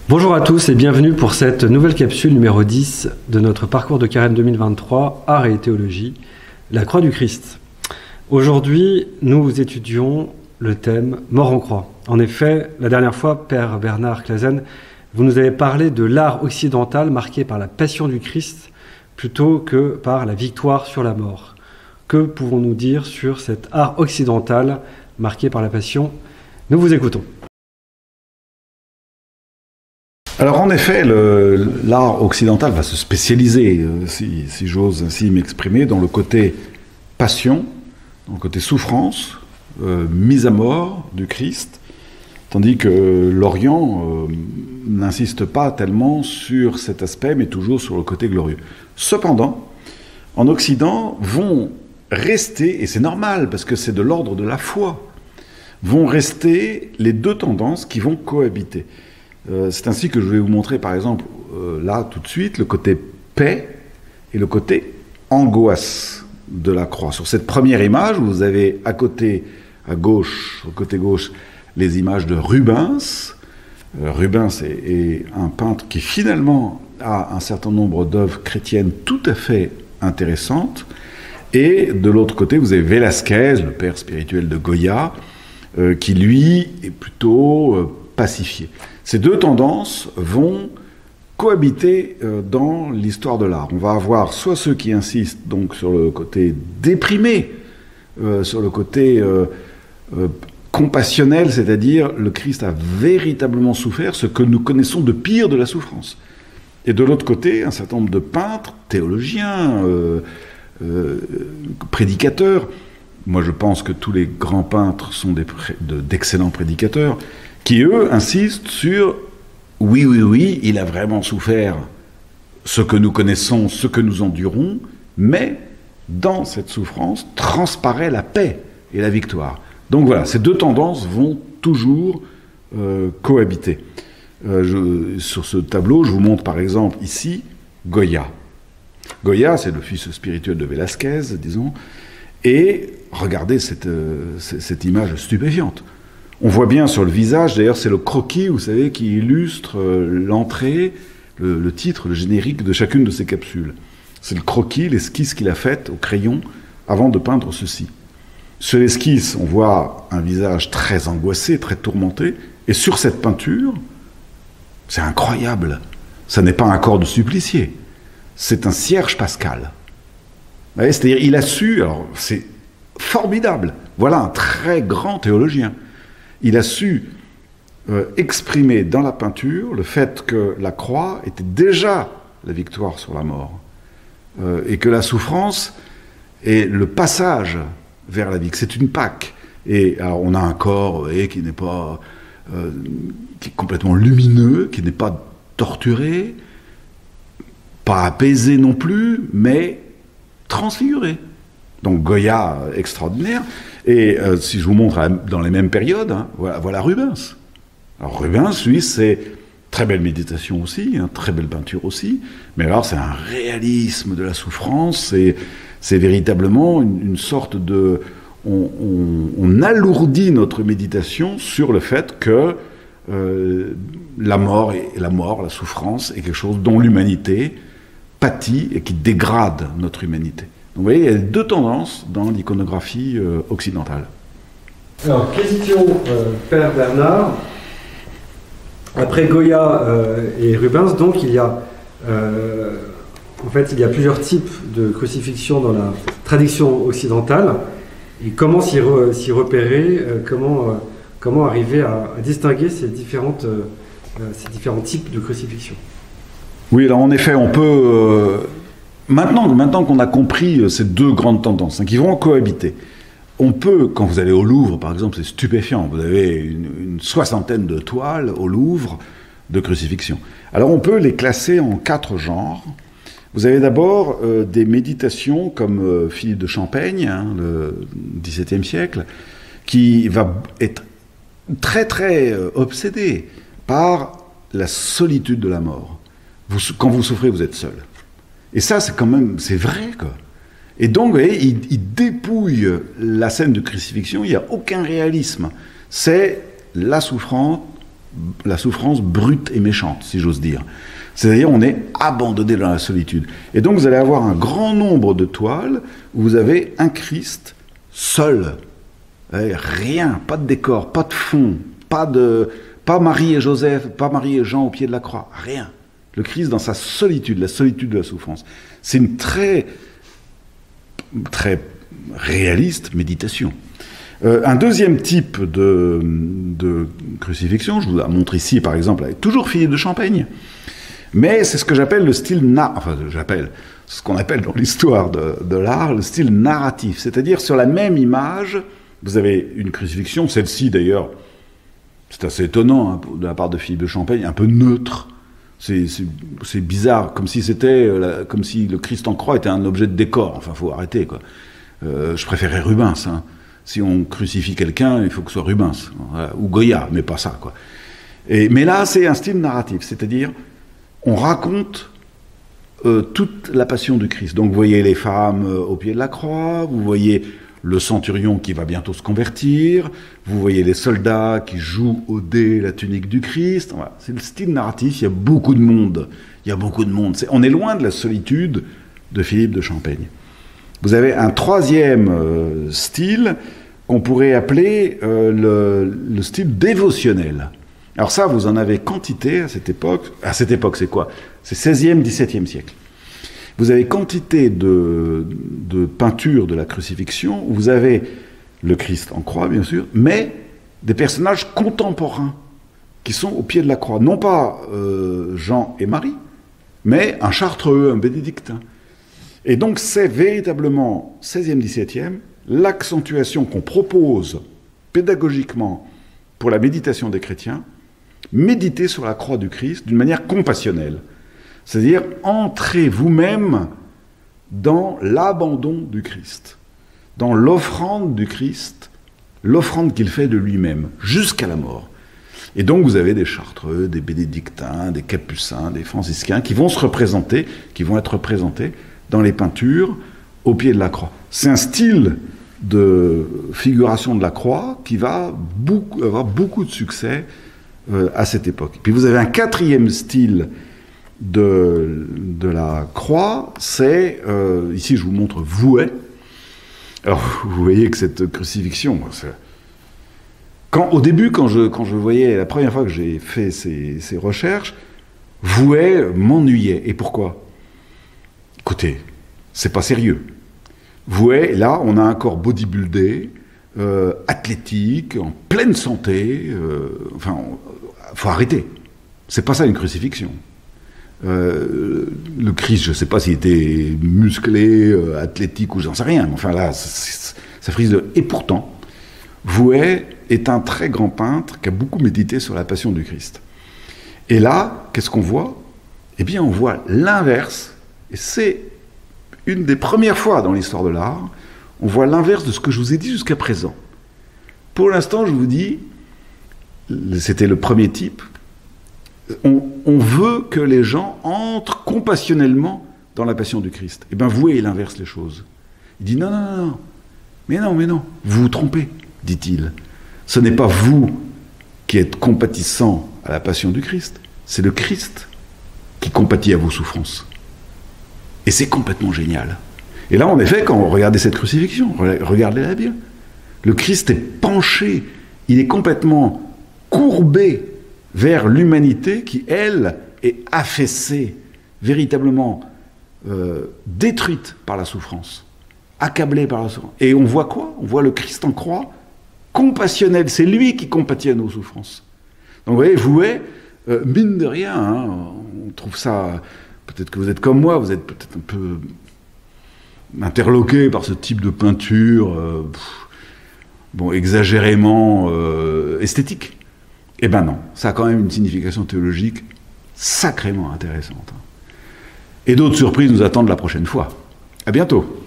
Bonjour à tous et bienvenue pour cette nouvelle capsule numéro 10 de notre parcours de carême 2023, Art et théologie, la croix du Christ. Aujourd'hui, nous étudions le thème Mort en croix. En effet, la dernière fois, Père Bernard Clasen, vous nous avez parlé de l'art occidental marqué par la passion du Christ plutôt que par la victoire sur la mort. Que pouvons-nous dire sur cet art occidental marqué par la passion? Nous vous écoutons. Alors en effet, l'art occidental va se spécialiser, si j'ose ainsi m'exprimer, dans le côté passion, dans le côté souffrance, mise à mort du Christ, tandis que l'Orient n'insiste pas tellement sur cet aspect, mais toujours sur le côté glorieux. Cependant, en Occident, vont rester, et c'est normal parce que c'est de l'ordre de la foi, vont rester les deux tendances qui vont cohabiter. C'est ainsi que je vais vous montrer, par exemple, là, tout de suite, le côté paix et le côté angoisse de la croix. Sur cette première image, vous avez à côté, à gauche, au côté gauche, les images de Rubens. Rubens est un peintre qui, finalement, a un certain nombre d'œuvres chrétiennes tout à fait intéressantes. Et de l'autre côté, vous avez Velázquez, le père spirituel de Goya, qui, lui, est plutôt pacifié. Ces deux tendances vont cohabiter dans l'histoire de l'art. On va avoir soit ceux qui insistent donc sur le côté déprimé, sur le côté compassionnel, c'est-à-dire le Christ a véritablement souffert ce que nous connaissons de pire de la souffrance. Et de l'autre côté, un certain nombre de peintres, théologiens, prédicateurs, moi je pense que tous les grands peintres sont d'excellents prédicateurs, qui, eux, insistent sur « oui, il a vraiment souffert ce que nous connaissons, ce que nous endurons, mais dans cette souffrance transparaît la paix et la victoire. » Donc voilà, ces deux tendances vont toujours cohabiter. Sur ce tableau, je vous montre par exemple ici Goya. Goya, c'est le fils spirituel de Velázquez, disons, et regardez cette image stupéfiante. On voit bien sur le visage, d'ailleurs c'est le croquis, vous savez, qui illustre l'entrée, le titre, le générique de chacune de ces capsules. C'est le croquis, l'esquisse qu'il a faite au crayon avant de peindre ceci. Sur l'esquisse, on voit un visage très angoissé, très tourmenté, et sur cette peinture, c'est incroyable, ça n'est pas un corps de supplicié, c'est un cierge pascal. C'est-à-dire, il a su, alors c'est formidable, voilà un très grand théologien. Il a su exprimer dans la peinture le fait que la croix était déjà la victoire sur la mort et que la souffrance est le passage vers la vie, que c'est une Pâque. Et alors on a un corps qui n'est pas qui est complètement lumineux, qui n'est pas torturé, pas apaisé non plus, mais transfiguré. Donc Goya, extraordinaire. Et si je vous montre dans les mêmes périodes, hein, voilà Rubens. Alors Rubens, lui, c'est très belle méditation aussi, hein, très belle peinture aussi, mais alors c'est un réalisme de la souffrance, c'est véritablement une sorte de... On alourdit notre méditation sur le fait que la mort, la souffrance est quelque chose dont l'humanité pâtit et qui dégrade notre humanité. Donc vous voyez, il y a deux tendances dans l'iconographie occidentale. Alors, question Père Bernard. Après Goya et Rubens, donc, il y a plusieurs types de crucifixion dans la tradition occidentale. Et comment s'y repérer, comment arriver à distinguer ces différents types de crucifixion? Oui, alors en effet, on peut... Maintenant qu'on a compris ces deux grandes tendances qui vont cohabiter, on peut, quand vous allez au Louvre, par exemple, c'est stupéfiant, vous avez une soixantaine de toiles au Louvre de crucifixion. Alors on peut les classer en 4 genres. Vous avez d'abord des méditations comme Philippe de Champaigne, hein, le XVIIe siècle, qui va être très très obsédé par la solitude de la mort. Quand vous souffrez, vous êtes seul. Et ça, c'est quand même, c'est vrai, quoi. Et donc, vous voyez, il dépouille la scène de crucifixion, il n'y a aucun réalisme. C'est la souffrance brute et méchante, si j'ose dire. C'est-à-dire, on est abandonné dans la solitude. Et donc, vous allez avoir un grand nombre de toiles où vous avez un Christ seul. Rien, pas de décor, pas de fond, pas Marie et Joseph, pas Marie et Jean au pied de la croix, rien. Le Christ dans sa solitude, la solitude de la souffrance. C'est une très réaliste méditation. Un deuxième type de crucifixion, je vous la montre ici par exemple, avec toujours Philippe de Champaigne, mais c'est ce que j'appelle le style ce qu'on appelle dans l'histoire de l'art le style narratif, c'est-à-dire sur la même image, vous avez une crucifixion, celle-ci d'ailleurs, c'est assez étonnant hein, de la part de Philippe de Champaigne, un peu neutre. C'est bizarre, comme si le Christ en croix était un objet de décor. Enfin, faut arrêter, quoi. Je préférais Rubens. Hein. Si on crucifie quelqu'un, il faut que ce soit Rubens. Voilà. Ou Goya, mais pas ça, quoi. Mais là, c'est un style narratif. C'est-à-dire, on raconte toute la passion du Christ. Donc, vous voyez les femmes au pied de la croix, vous voyez le centurion qui va bientôt se convertir, vous voyez les soldats qui jouent au dé la tunique du Christ. Voilà. C'est le style narratif, il y a beaucoup de monde. On est loin de la solitude de Philippe de Champaigne. Vous avez un troisième style qu'on pourrait appeler le style dévotionnel. Alors ça, vous en avez quantité à cette époque. À cette époque, c'est quoi? C'est 16e, 17e siècle. Vous avez quantité de peintures de la crucifixion, où vous avez le Christ en croix, bien sûr, mais des personnages contemporains qui sont au pied de la croix. Non pas Jean et Marie, mais un Chartreux, un bénédictin. Et donc c'est véritablement 16e, 17e, l'accentuation qu'on propose pédagogiquement pour la méditation des chrétiens, méditer sur la croix du Christ d'une manière compassionnelle. C'est-à-dire, entrez vous-même dans l'abandon du Christ, dans l'offrande du Christ, l'offrande qu'il fait de lui-même, jusqu'à la mort. Et donc, vous avez des Chartreux, des bénédictins, des capucins, des franciscains qui vont être représentés dans les peintures au pied de la croix. C'est un style de figuration de la croix qui va avoir beaucoup de succès à cette époque. Puis vous avez un quatrième style de la croix, c'est, ici je vous montre Vouet. Alors vous voyez que cette crucifixion, au début, quand je voyais, la première fois que j'ai fait ces recherches, Vouet m'ennuyait. Et pourquoi? Écoutez, c'est pas sérieux. Vouet, là, on a un corps bodybuildé, athlétique, en pleine santé, faut arrêter. C'est pas ça une crucifixion. Le Christ, je ne sais pas s'il était musclé, athlétique ou j'en sais rien, mais enfin là, ça frise de... Et pourtant, Vouet est un très grand peintre qui a beaucoup médité sur la passion du Christ. Et là, qu'est-ce qu'on voit? Eh bien, on voit l'inverse, et c'est une des premières fois dans l'histoire de l'art, on voit l'inverse de ce que je vous ai dit jusqu'à présent. Pour l'instant, je vous dis, c'était le premier type, on veut que les gens entrent compassionnellement dans la passion du Christ. Eh bien, Vouet, il inverse les choses. Il dit non, mais non, vous vous trompez, dit-il. Ce n'est pas vous qui êtes compatissant à la passion du Christ, c'est le Christ qui compatit à vos souffrances. Et c'est complètement génial. Et là, en effet, quand on regardait cette crucifixion, regardez-la bien. Le Christ est penché, il est complètement courbé vers l'humanité qui, elle, est affaissée, véritablement détruite par la souffrance, accablée par la souffrance. Et on voit quoi? On voit le Christ en croix, compassionnel, c'est lui qui compatit à nos souffrances. Donc vous voyez, Vouet, mine de rien, hein, on trouve ça... Peut-être que vous êtes comme moi, vous êtes peut-être un peu interloqué par ce type de peinture, exagérément esthétique. Eh ben non, ça a quand même une signification théologique sacrément intéressante. Et d'autres surprises nous attendent la prochaine fois. À bientôt.